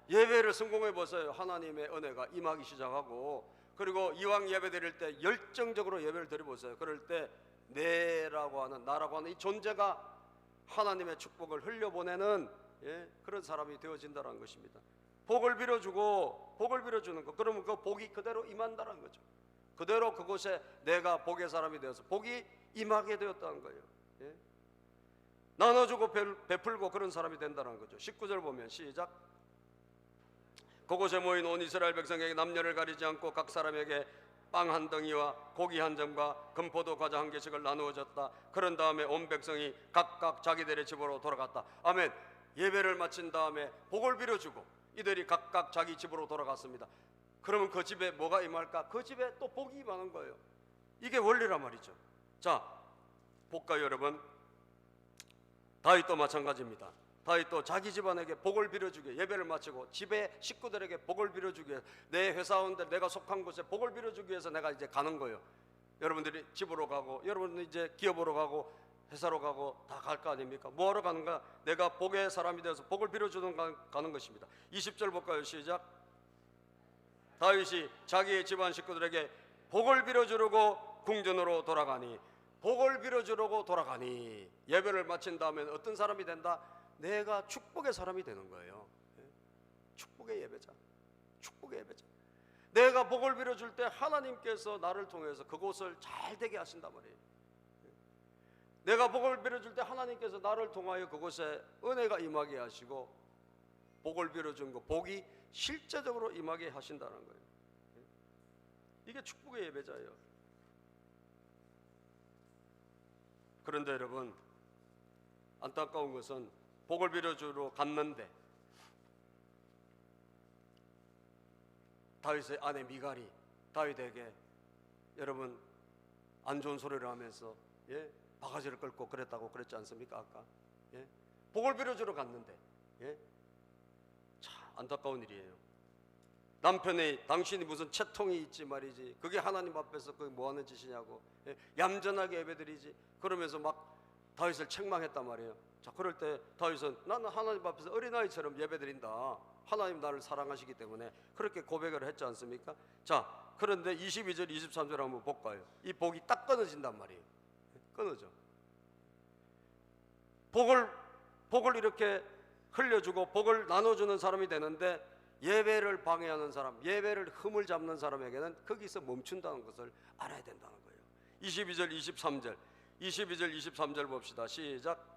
예배를 성공해 보세요. 하나님의 은혜가 임하기 시작하고, 그리고 이왕 예배 드릴 때 열정적으로 예배를 드려보세요. 그럴 때 내라고 하는, 나라고 하는 이 존재가 하나님의 축복을 흘려보내는, 예, 그런 사람이 되어진다는 것입니다. 복을 빌어주고 복을 빌어주는 것, 그러면 그 복이 그대로 임한다는 거죠. 그대로 그곳에 내가 복의 사람이 되어서 복이 임하게 되었다는 거예요. 예? 나눠주고 베풀고 그런 사람이 된다는 거죠. 19절 보면 시작. 그곳에 모인 온 이스라엘 백성에게 남녀를 가리지 않고 각 사람에게 빵 한 덩이와 고기 한 점과 금포도 과자 한 개씩을 나누어 줬다. 그런 다음에 온 백성이 각각 자기들의 집으로 돌아갔다. 아멘. 예배를 마친 다음에 복을 빌어주고 이들이 각각 자기 집으로 돌아갔습니다. 그러면 그 집에 뭐가 임할까? 그 집에 또 복이 임하는 거예요. 이게 원리란 말이죠. 자, 볼까요, 여러분? 다윗도 마찬가지입니다. 다윗도 자기 집안에게 복을 빌어주게, 예배를 마치고 집에 식구들에게 복을 빌어주기 위해서, 내 회사원들, 내가 속한 곳에 복을 빌어주기 위해서 내가 이제 가는 거예요. 여러분들이 집으로 가고, 여러분들 이제 기업으로 가고, 회사로 가고 다 갈 거 아닙니까? 뭐하러 가는가? 내가 복의 사람이 되어서 복을 빌어주는 가는 것입니다. 20절 볼까요? 시작. 다윗이 자기의 집안 식구들에게 복을 빌어주려고 궁전으로 돌아가니 복을 빌어주려고 돌아가니 예배를 마친 다음에 어떤 사람이 된다? 내가 축복의 사람이 되는 거예요. 축복의 예배자, 축복의 예배자. 내가 복을 빌어줄 때 하나님께서 나를 통해서 그곳을 잘 되게 하신단 말이에요. 내가 복을 빌어줄 때 하나님께서 나를 통하여 그곳에 은혜가 임하게 하시고 복을 빌어준 거 복이 실제적으로 임하게 하신다는 거예요. 이게 축복의 예배자예요. 그런데 여러분, 안타까운 것은 복을 빌어주러 갔는데 다윗의 아내 미갈이 다윗에게 여러분 안 좋은 소리를 하면서 바가지를 끌고 그랬다고 그랬지 않습니까? 아까 복을 빌어주러 갔는데 참 안타까운 일이에요. 남편이 당신이 무슨 채통이 있지 말이지, 그게 하나님 앞에서 그게 뭐하는 짓이냐고 얌전하게 예배드리지 그러면서 막 다윗을 책망했단 말이에요. 자, 그럴 때 다윗은 나는 하나님 앞에서 어린아이처럼 예배드린다, 하나님 나를 사랑하시기 때문에 그렇게 고백을 했지 않습니까? 자, 그런데 22절 23절 한번 볼까요? 이 복이 딱 끊어진단 말이에요. 끊어져. 복을 이렇게 흘려주고 복을 나눠주는 사람이 되는데 예배를 방해하는 사람, 예배를 흠을 잡는 사람에게는 거기서 멈춘다는 것을 알아야 된다는 거예요. 22절 23절 봅시다. 시작.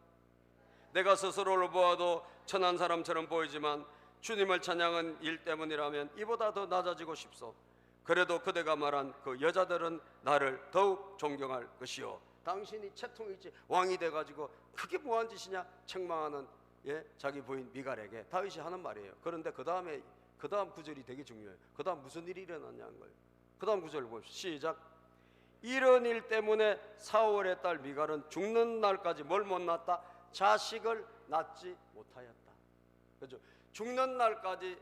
내가 스스로를 보아도 천한 사람처럼 보이지만 주님을 찬양한 일 때문이라면 이보다 더 낮아지고 싶소. 그래도 그대가 말한 그 여자들은 나를 더욱 존경할 것이요. 당신이 채통이 있지 왕이 돼가지고 그게 뭐한 짓이냐 책망하는 자기 부인 미갈에게 다윗이 하는 말이에요. 그런데 그 다음 구절이 되게 중요해요. 그 다음 무슨 일이 일어났냐는 거예요. 그 다음 구절 봅시다. 시작. 이런 일 때문에 사울의 딸 미갈은 죽는 날까지 뭘 못 낳았다? 자식을 낳지 못하였다. 그렇죠? 죽는 날까지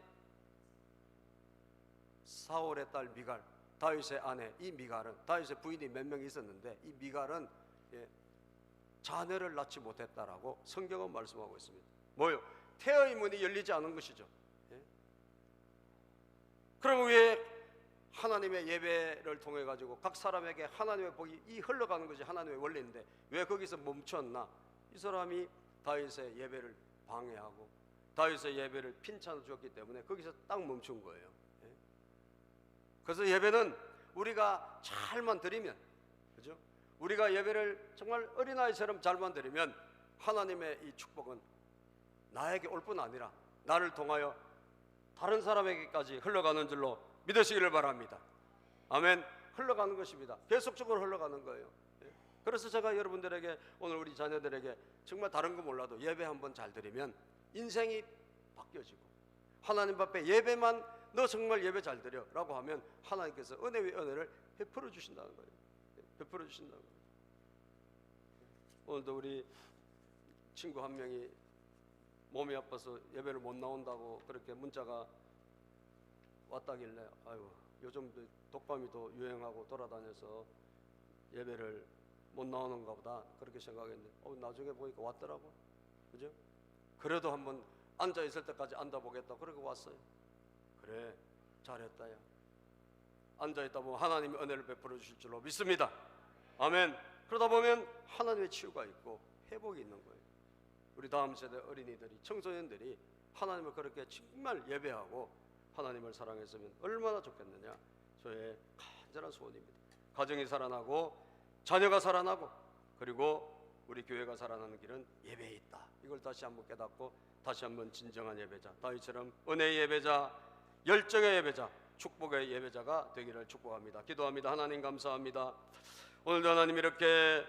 사울의 딸 미갈, 다윗의 아내 이 미갈은, 다윗의 부인이 몇 명 있었는데 이 미갈은 자녀를 낳지 못했다라고 성경은 말씀하고 있습니다. 뭐요? 태의 문이 열리지 않은 것이죠. 그럼 왜 하나님의 예배를 통해 가지고 각 사람에게 하나님의 복이 이 흘러가는 것이 하나님의 원리인데 왜 거기서 멈췄나? 이 사람이 다윗의 예배를 방해하고 다윗의 예배를 핀찬 주었기 때문에 거기서 딱 멈춘 거예요. 그래서 예배는 우리가 잘만 드리면, 그죠? 우리가 예배를 정말 어린아이처럼 잘만 드리면 하나님의 이 축복은 나에게 올 뿐 아니라 나를 통하여 다른 사람에게까지 흘러가는 줄로 믿으시기를 바랍니다. 아멘. 흘러가는 것입니다. 계속적으로 흘러가는 거예요. 그래서 제가 여러분들에게 오늘 우리 자녀들에게 정말 다른 거 몰라도 예배 한번 잘 드리면 인생이 바뀌어지고 하나님 앞에 예배만 너 정말 예배 잘 드려 라고 하면 하나님께서 은혜 위에 은혜를 베풀어 주신다는 거예요. 베풀어 주신다는 거예요. 오늘도 우리 친구 한 명이 몸이 아파서 예배를 못 나온다고 그렇게 문자가 왔다길래 아유 요즘 독감이 더 유행하고 돌아다녀서 예배를 못 나오는가 보다 그렇게 생각했는데 나중에 보니까 왔더라고. 그죠? 그래도 한번 앉아 있을 때까지 앉아보겠다 그러고 왔어요. 그래 잘했다 야. 앉아 있다 보면 하나님의 은혜를 베풀어 주실 줄로 믿습니다. 아멘. 그러다 보면 하나님의 치유가 있고 회복이 있는 거예요. 우리 다음 세대 어린이들이, 청소년들이 하나님을 그렇게 정말 예배하고 하나님을 사랑했으면 얼마나 좋겠느냐. 저의 간절한 소원입니다. 가정이 살아나고 자녀가 살아나고 그리고 우리 교회가 살아나는 길은 예배에 있다. 이걸 다시 한번 깨닫고 다시 한번 진정한 예배자, 다윗처럼 은혜의 예배자, 열정의 예배자, 축복의 예배자가 되기를 축복합니다. 기도합니다. 하나님 감사합니다. 오늘도 하나님 이렇게